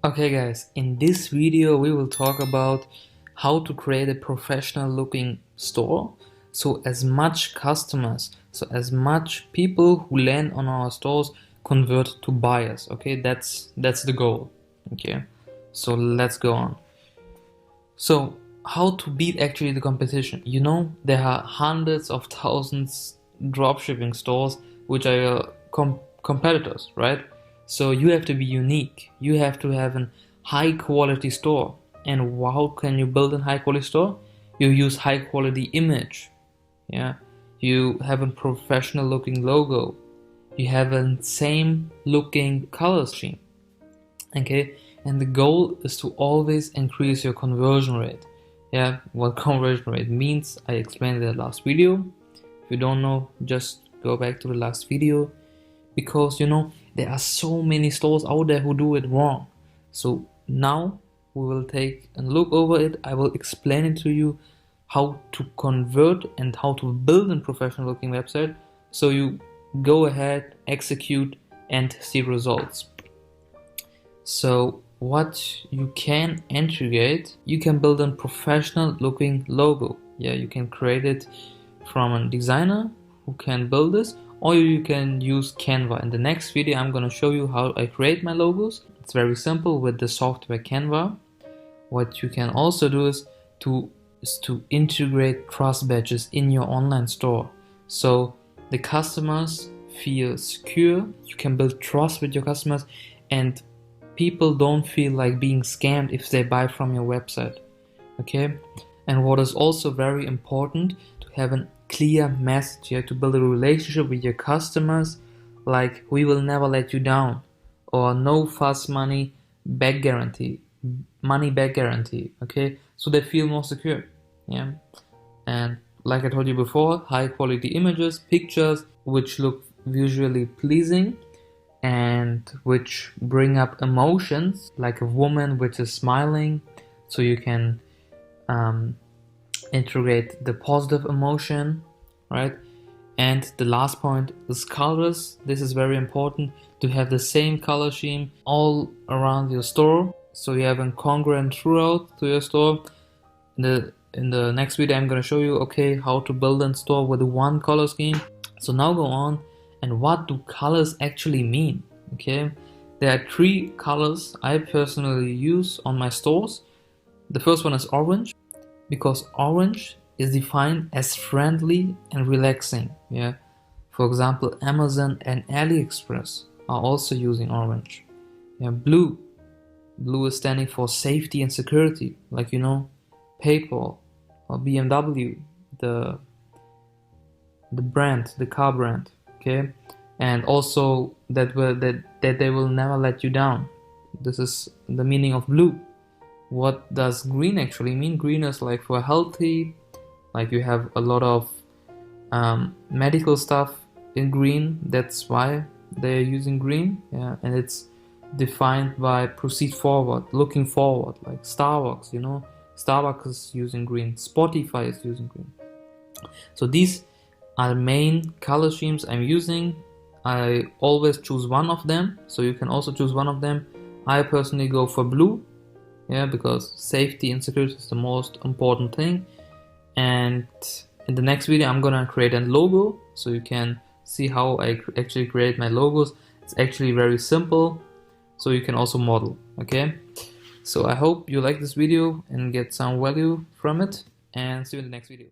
Okay guys, in this video we will talk about how to create a professional looking store, so as much people who land on our stores convert to buyers. Okay, that's the goal. Okay, so let's go on. So how to beat actually the competition? You know, there are hundreds of thousands dropshipping stores which are your competitors, right? So you have to be unique. You have to have a high quality store. And how can you build a high quality store? You use high quality image. Yeah, you have a professional looking logo. You have a same looking color scheme. Okay, and the goal is to always increase your conversion rate. Yeah, what conversion rate means I explained in the last video. If you don't know, just go back to the last video, because you know there are so many stores out there who do it wrong. So now we will take a look over it. I will explain it to you how to convert and how to build a professional looking website, so you go ahead, execute and see results. So what you can integrate, you can build a professional looking logo. Yeah, you can create it from a designer who can build this, or you can use Canva. In the next video I'm going to show you how I create my logos. It's very simple with the software Canva. What you can also do is to integrate trust badges in your online store, so the customers feel secure. You can build trust with your customers and people don't feel like being scammed if they buy from your website. Okay, and what is also very important, to have a clear message here, to build a relationship with your customers, like we will never let you down, or no fast money back guarantee, okay, so they feel more secure. Yeah, and like I told you before, high quality images, pictures which look visually pleasing and which bring up emotions, like a woman which is smiling, so you can integrate the positive emotion, right? And the last point is colors. This is very important, to have the same color scheme all around your store, so you have a congruent throughout to your store. In the next video I'm going to show you, okay, how to build a store with one color scheme. So now go on, and what do colors actually mean? Okay, there are three colors I personally use on my stores. The first one is orange, because orange is defined as friendly and relaxing. Yeah, for example, Amazon and AliExpress are also using orange. Yeah, blue is standing for safety and security, like, you know, PayPal or BMW, the brand, the car brand. Okay, and also that they will never let you down. This is the meaning of blue. What does green actually mean? Green is like for healthy, like you have a lot of medical stuff in green, that's why they're using green. Yeah, and it's defined by proceed forward, looking forward, like Starbucks, you know, Starbucks is using green, Spotify is using green. So these are main color schemes I'm using. I always choose one of them, so you can also choose one of them. I personally go for blue, yeah, because safety and security is the most important thing. And in the next video I'm gonna create a logo, so you can see how I actually create my logos. It's actually very simple, so you can also model. Okay, so I hope you like this video and get some value from it, and see you in the next video.